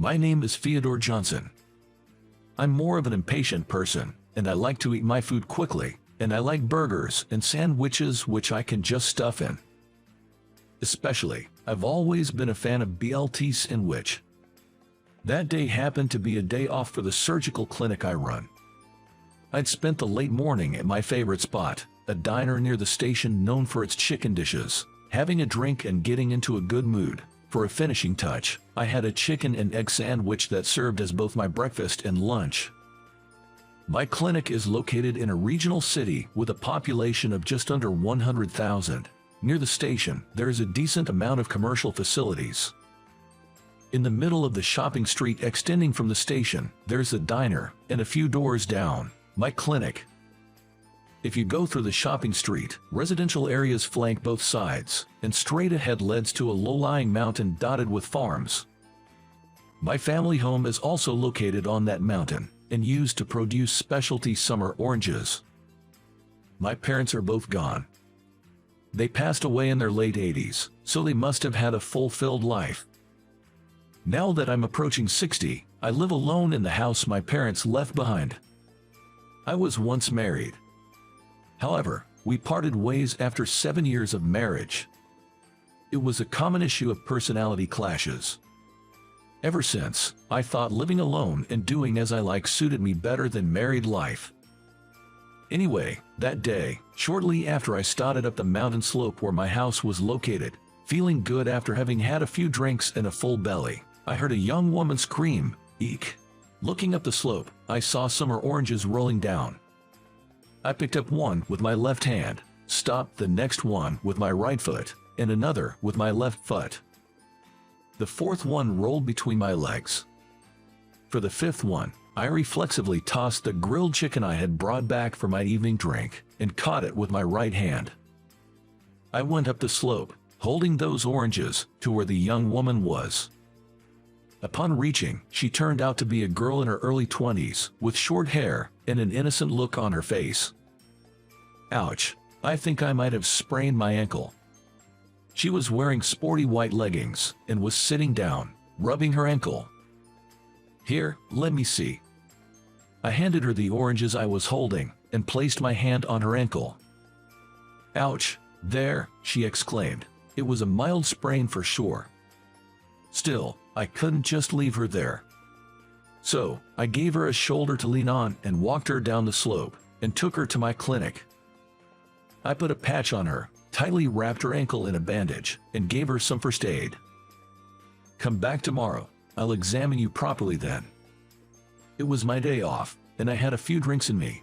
My name is Theodore Johnson. I'm more of an impatient person, and I like to eat my food quickly, and I like burgers and sandwiches which I can just stuff in. Especially, I've always been a fan of BLT sandwich. That day happened to be a day off for the surgical clinic I run. I'd spent the late morning at my favorite spot, a diner near the station known for its chicken dishes, having a drink and getting into a good mood. For a finishing touch, I had a chicken and egg sandwich that served as both my breakfast and lunch. My clinic is located in a regional city with a population of just under 100,000. Near the station, there is a decent amount of commercial facilities. In the middle of the shopping street extending from the station, there's a diner, and a few doors down, my clinic. If you go through the shopping street, residential areas flank both sides, and straight ahead leads to a low-lying mountain dotted with farms. My family home is also located on that mountain, and used to produce specialty summer oranges. My parents are both gone. They passed away in their late 80s, so they must have had a fulfilled life. Now that I'm approaching 60, I live alone in the house my parents left behind. I was once married. However, we parted ways after 7 years of marriage. It was a common issue of personality clashes. Ever since, I thought living alone and doing as I like suited me better than married life. Anyway, that day, shortly after I started up the mountain slope where my house was located, feeling good after having had a few drinks and a full belly, I heard a young woman scream, "Eek!" Looking up the slope, I saw summer oranges rolling down. I picked up one with my left hand, stopped the next one with my right foot, and another with my left foot. The fourth one rolled between my legs. For the fifth one, I reflexively tossed the grilled chicken I had brought back for my evening drink, and caught it with my right hand. I went up the slope, holding those oranges, to where the young woman was. Upon reaching, she turned out to be a girl in her early 20s, with short hair, and an innocent look on her face. Ouch, I think I might have sprained my ankle. She was wearing sporty white leggings, and was sitting down, rubbing her ankle. "Here, let me see." I handed her the oranges I was holding, and placed my hand on her ankle. "Ouch, there," she exclaimed. It was a mild sprain for sure. Still, I couldn't just leave her there. So, I gave her a shoulder to lean on and walked her down the slope, and took her to my clinic. I put a patch on her, tightly wrapped her ankle in a bandage, and gave her some first aid. "Come back tomorrow, I'll examine you properly then." It was my day off, and I had a few drinks in me.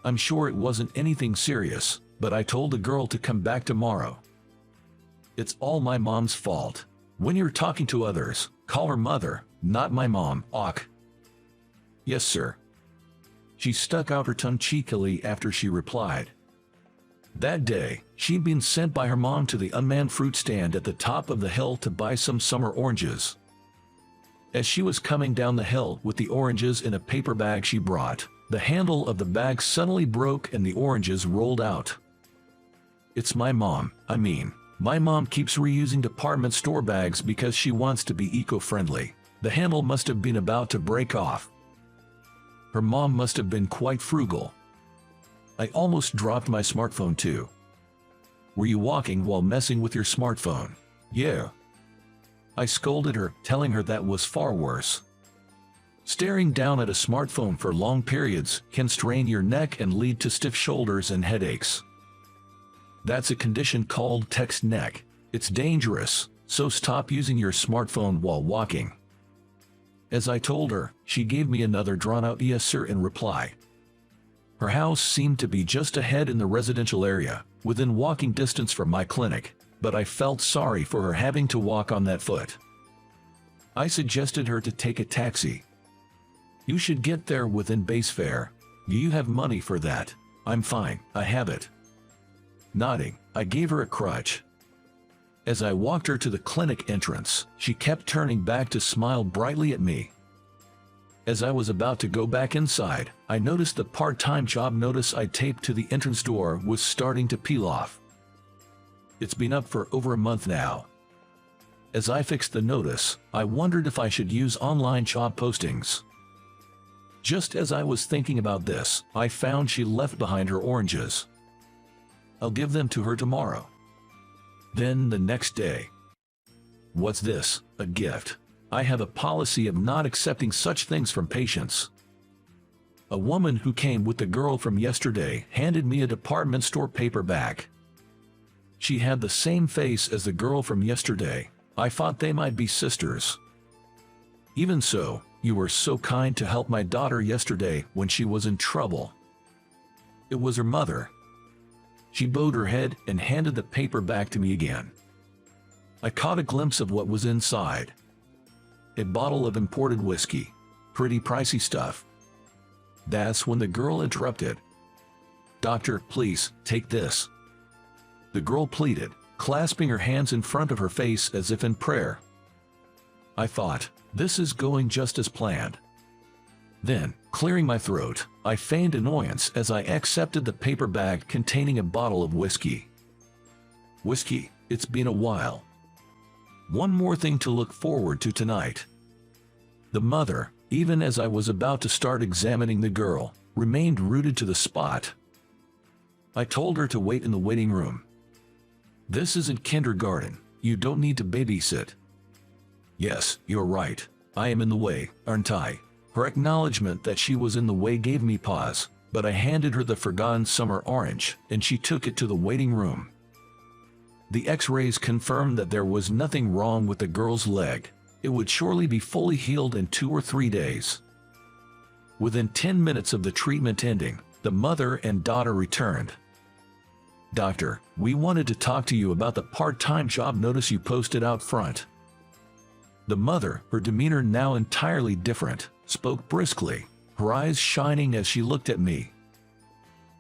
I'm sure it wasn't anything serious, but I told the girl to come back tomorrow. It's all my mom's fault. When you're talking to others, call her mother, not my mom, ok? "Yes, sir." She stuck out her tongue cheekily after she replied. That day, she'd been sent by her mom to the unmanned fruit stand at the top of the hill to buy some summer oranges. As she was coming down the hill with the oranges in a paper bag she brought, the handle of the bag suddenly broke and the oranges rolled out. It's my mom, my mom keeps reusing department store bags because she wants to be eco-friendly. The handle must have been about to break off. Her mom must have been quite frugal. I almost dropped my smartphone too. "Were you walking while messing with your smartphone?" "Yeah." I scolded her, telling her that was far worse. Staring down at a smartphone for long periods can strain your neck and lead to stiff shoulders and headaches. That's a condition called text neck. It's dangerous, so stop using your smartphone while walking. As I told her, she gave me another drawn-out "yes sir" in reply. Her house seemed to be just ahead in the residential area, within walking distance from my clinic, but I felt sorry for her having to walk on that foot. I suggested her to take a taxi. "You should get there within base fare. Do you have money for that?" "I'm fine, I have it." Nodding, I gave her a crutch. As I walked her to the clinic entrance, she kept turning back to smile brightly at me. As I was about to go back inside, I noticed the part-time job notice I taped to the entrance door was starting to peel off. It's been up for over a month now. As I fixed the notice, I wondered if I should use online job postings. Just as I was thinking about this, I found she left behind her oranges. I'll give them to her tomorrow. Then the next day. What's this? A gift? I have a policy of not accepting such things from patients. A woman who came with the girl from yesterday handed me a department store paperback. She had the same face as the girl from yesterday. I thought they might be sisters. Even so, you were so kind to help my daughter yesterday when she was in trouble. It was her mother. She bowed her head and handed the paper back to me again. I caught a glimpse of what was inside. A bottle of imported whiskey. Pretty pricey stuff. That's when the girl interrupted. "Doctor, please, take this." The girl pleaded, clasping her hands in front of her face as if in prayer. I thought, this is going just as planned. Then, clearing my throat, I feigned annoyance as I accepted the paper bag containing a bottle of whiskey. Whiskey, it's been a while. One more thing to look forward to tonight. The mother, even as I was about to start examining the girl, remained rooted to the spot. I told her to wait in the waiting room. This isn't kindergarten. You don't need to babysit. Yes, you're right. I am in the way, aren't I? Her acknowledgement that she was in the way gave me pause, but I handed her the forgotten summer orange, and she took it to the waiting room. The X-rays confirmed that there was nothing wrong with the girl's leg. It would surely be fully healed in 2 or 3 days. Within 10 minutes of the treatment ending, the mother and daughter returned. "Doctor, we wanted to talk to you about the part-time job notice you posted out front." The mother, her demeanor now entirely different, spoke briskly, her eyes shining as she looked at me.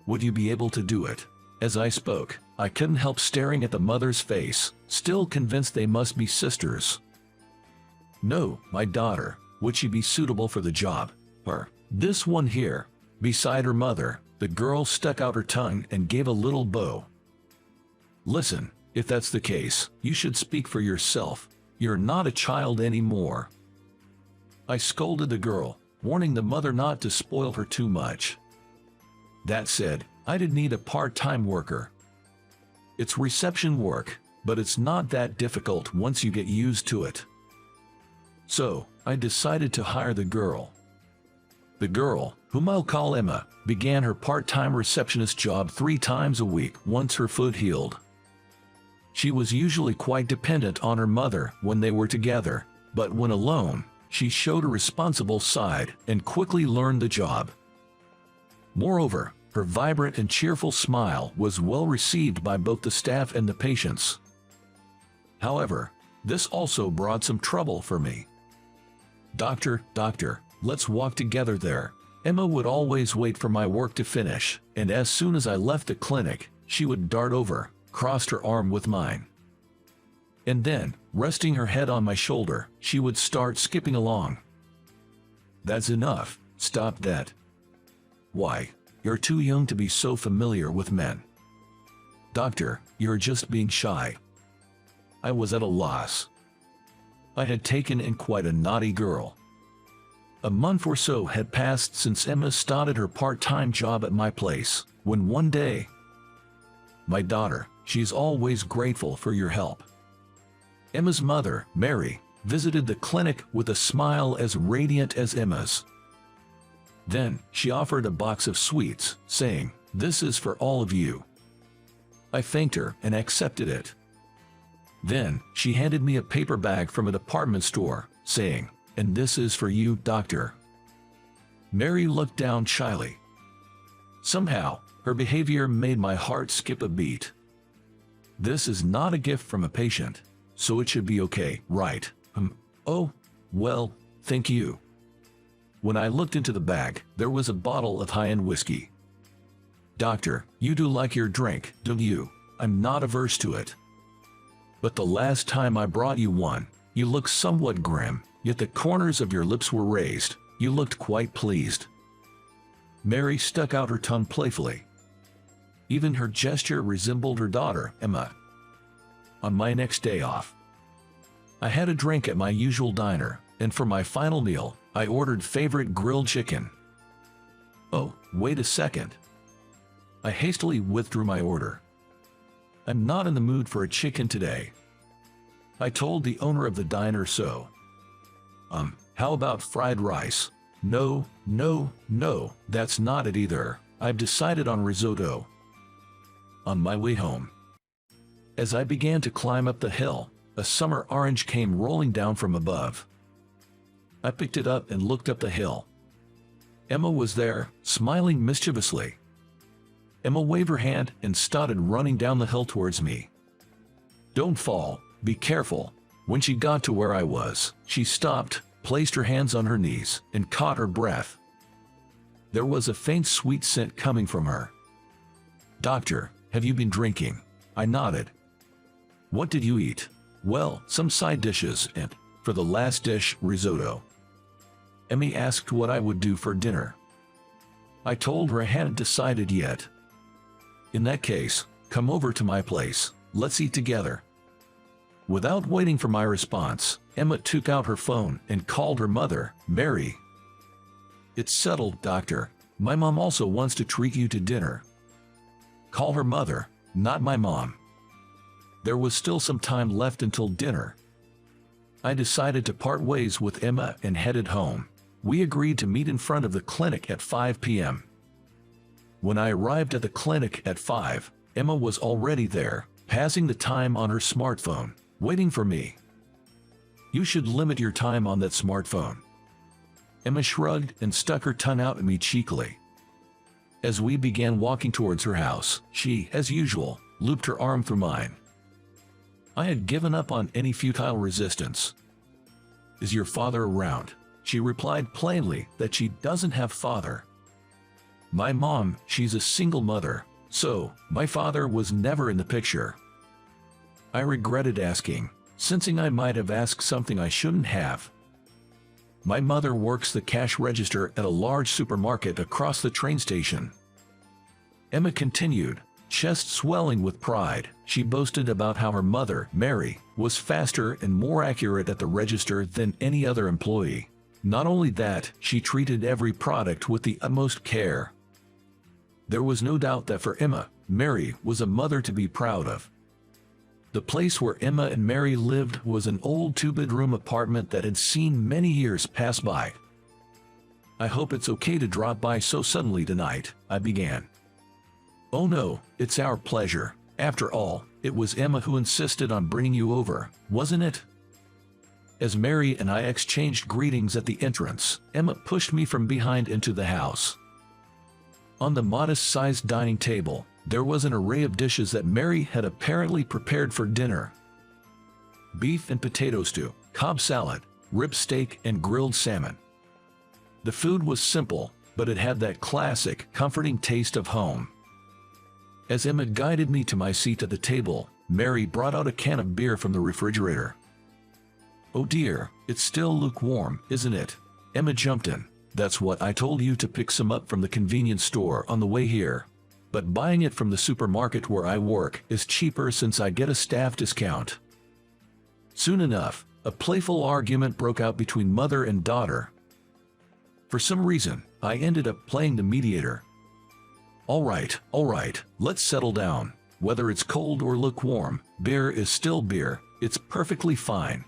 "Would you be able to do it?" As I spoke, I couldn't help staring at the mother's face, still convinced they must be sisters. "No, my daughter. Would she be suitable for the job?" "Her. This one here." Beside her mother, the girl stuck out her tongue and gave a little bow. "Listen, if that's the case, you should speak for yourself. You're not a child anymore." I scolded the girl, warning the mother not to spoil her too much. That said, I did need a part-time worker. It's reception work, but it's not that difficult once you get used to it. So, I decided to hire the girl. The girl, whom I'll call Emma, began her part-time receptionist job 3 times a week once her foot healed. She was usually quite dependent on her mother when they were together, but when alone, she showed a responsible side and quickly learned the job. Moreover, her vibrant and cheerful smile was well received by both the staff and the patients. However, this also brought some trouble for me. Doctor, let's walk together there." Emma would always wait for my work to finish, and as soon as I left the clinic, she would dart over, crossed her arm with mine. And then, resting her head on my shoulder, she would start skipping along. "That's enough. Stop that." "Why? You're too young to be so familiar with men." "Doctor, you're just being shy." I was at a loss. I had taken in quite a naughty girl. A month or so had passed since Emma started her part-time job at my place, when one day, "My daughter, she's always grateful for your help." Emma's mother, Mary, visited the clinic with a smile as radiant as Emma's. Then, she offered a box of sweets, saying, "This is for all of you." I thanked her and accepted it. Then, she handed me a paper bag from a department store, saying, "And this is for you, doctor." Mary looked down shyly. Somehow, her behavior made my heart skip a beat. This is not a gift from a patient, so it should be okay, right? Oh, well, thank you. When I looked into the bag, there was a bottle of high-end whiskey. "Doctor, you do like your drink, don't you?" "I'm not averse to it. But the last time I brought you one, you looked somewhat grim, yet the corners of your lips were raised. You looked quite pleased." Mary stuck out her tongue playfully. Even her gesture resembled her daughter, Emma. On my next day off, I had a drink at my usual diner, and for my final meal, I ordered favorite grilled chicken. Oh, wait a second. I hastily withdrew my order. I'm not in the mood for a chicken today. I told the owner of the diner so. How about fried rice? No, that's not it either. I've decided on risotto. On my way home, as I began to climb up the hill, a summer orange came rolling down from above. I picked it up and looked up the hill. Emma was there, smiling mischievously. Emma waved her hand and started running down the hill towards me. Don't fall, be careful. When she got to where I was, she stopped, placed her hands on her knees, and caught her breath. There was a faint sweet scent coming from her. Doctor, have you been drinking? I nodded. What did you eat? Well, some side dishes and, for the last dish, risotto. Emmy asked what I would do for dinner. I told her I hadn't decided yet. In that case, come over to my place, let's eat together. Without waiting for my response, Emma took out her phone and called her mother, Mary. It's settled, doctor. My mom also wants to treat you to dinner. Call her mother, not my mom. There was still some time left until dinner. I decided to part ways with Emma and headed home. We agreed to meet in front of the clinic at 5 p.m. When I arrived at the clinic at 5, Emma was already there, passing the time on her smartphone, waiting for me. You should limit your time on that smartphone. Emma shrugged and stuck her tongue out at me cheekily. As we began walking towards her house, she, as usual, looped her arm through mine. I had given up on any futile resistance. Is your father around? She replied plainly that she doesn't have father. My mom, she's a single mother, so my father was never in the picture. I regretted asking, sensing I might have asked something I shouldn't have. My mother works the cash register at a large supermarket across the train station. Emma continued, chest swelling with pride. She boasted about how her mother, Mary, was faster and more accurate at the register than any other employee. Not only that, she treated every product with the utmost care. There was no doubt that for Emma, Mary was a mother to be proud of. The place where Emma and Mary lived was an old two-bedroom apartment that had seen many years pass by. I hope it's okay to drop by so suddenly tonight, I began. Oh no, it's our pleasure. After all, it was Emma who insisted on bringing you over, wasn't it? As Mary and I exchanged greetings at the entrance, Emma pushed me from behind into the house. On the modest-sized dining table, there was an array of dishes that Mary had apparently prepared for dinner. Beef and potato stew, Cobb salad, rib steak, and grilled salmon. The food was simple, but it had that classic, comforting taste of home. As Emma guided me to my seat at the table, Mary brought out a can of beer from the refrigerator. Oh dear, it's still lukewarm, isn't it? Emma jumped in. That's what I told you to pick some up from the convenience store on the way here. But buying it from the supermarket where I work is cheaper since I get a staff discount. Soon enough, a playful argument broke out between mother and daughter. For some reason, I ended up playing the mediator. All right, let's settle down. Whether it's cold or lukewarm, beer is still beer, it's perfectly fine.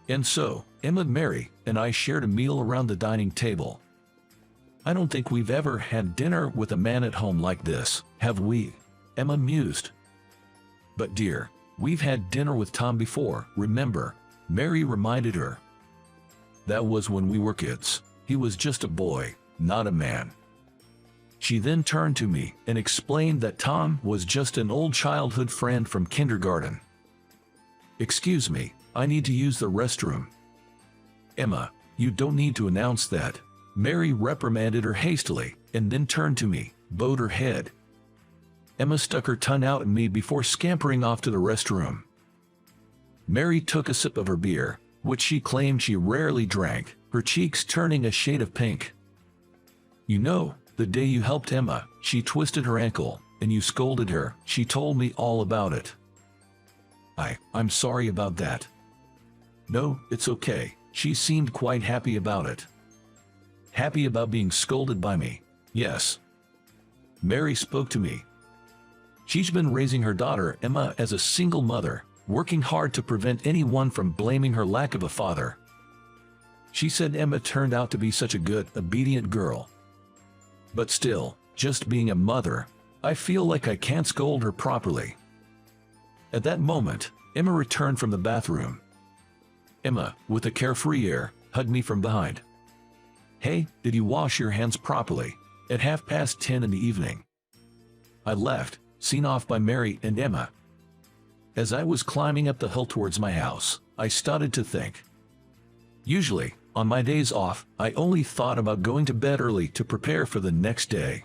And so, Emma, Mary, and I shared a meal around the dining table. I don't think we've ever had dinner with a man at home like this, have we? Emma mused. But dear, we've had dinner with Tom before, remember? Mary reminded her. That was when we were kids. He was just a boy, not a man. She then turned to me and explained that Tom was just an old childhood friend from kindergarten. Excuse me, I need to use the restroom. Emma, you don't need to announce that. Mary reprimanded her hastily, and then turned to me, bowed her head. Emma stuck her tongue out at me before scampering off to the restroom. Mary took a sip of her beer, which she claimed she rarely drank, her cheeks turning a shade of pink. You know, the day you helped Emma, she twisted her ankle, and you scolded her. She told me all about it. I'm sorry about that. No, it's okay. She seemed quite happy about it. Happy about being scolded by me. Yes. Mary spoke to me. She's been raising her daughter, Emma, as a single mother, working hard to prevent anyone from blaming her lack of a father. She said Emma turned out to be such a good, obedient girl. But still, just being a mother, I feel like I can't scold her properly. At that moment, Emma returned from the bathroom. Emma, with a carefree air, hugged me from behind. Hey, did you wash your hands properly? At 10:30 in the evening. I left, seen off by Mary and Emma. As I was climbing up the hill towards my house, I started to think. Usually, on my days off, I only thought about going to bed early to prepare for the next day.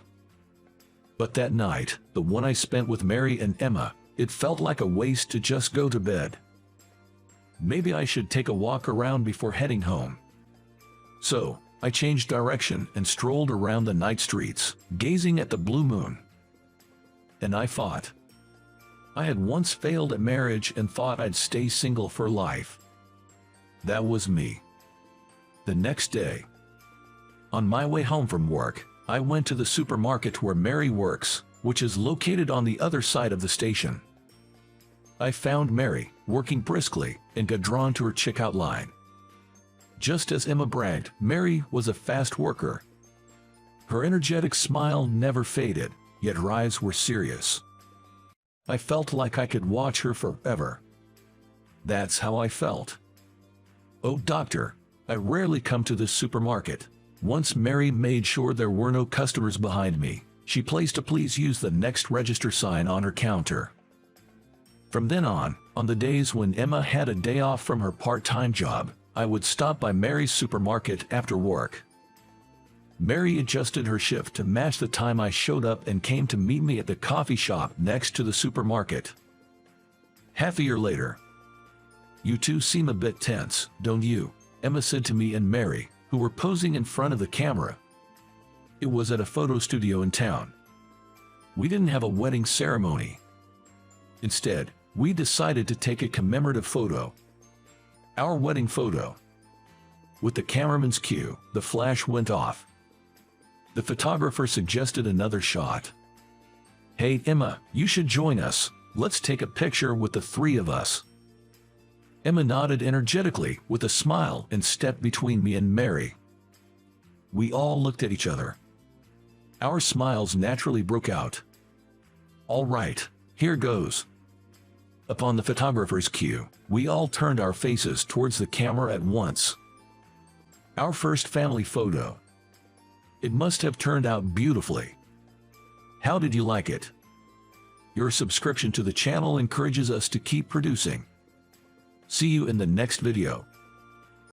But that night, the one I spent with Mary and Emma, it felt like a waste to just go to bed. Maybe I should take a walk around before heading home. So, I changed direction and strolled around the night streets, gazing at the blue moon. And I thought. I had once failed at marriage and thought I'd stay single for life. That was me. The next day, on my way home from work, I went to the supermarket where Mary works, which is located on the other side of the station. I found Mary, working briskly, and got drawn to her checkout line. Just as Emma bragged, Mary was a fast worker. Her energetic smile never faded, yet her eyes were serious. I felt like I could watch her forever. That's how I felt. Oh, doctor, I rarely come to this supermarket. Once Mary made sure there were no customers behind me, she placed a "Please use the next register" sign on her counter. From then on the days when Emma had a day off from her part-time job, I would stop by Mary's supermarket after work. Mary adjusted her shift to match the time I showed up and came to meet me at the coffee shop next to the supermarket. Half a year later. You two seem a bit tense, don't you? Emma said to me and Mary, who were posing in front of the camera. It was at a photo studio in town. We didn't have a wedding ceremony. Instead, we decided to take a commemorative photo. Our wedding photo. With the cameraman's cue, the flash went off. The photographer suggested another shot. Hey Emma, you should join us. Let's take a picture with the three of us. Emma nodded energetically with a smile and stepped between me and Mary. We all looked at each other. Our smiles naturally broke out. All right, here goes. Upon the photographer's cue, we all turned our faces towards the camera at once. Our first family photo. It must have turned out beautifully. How did you like it? Your subscription to the channel encourages us to keep producing. See you in the next video.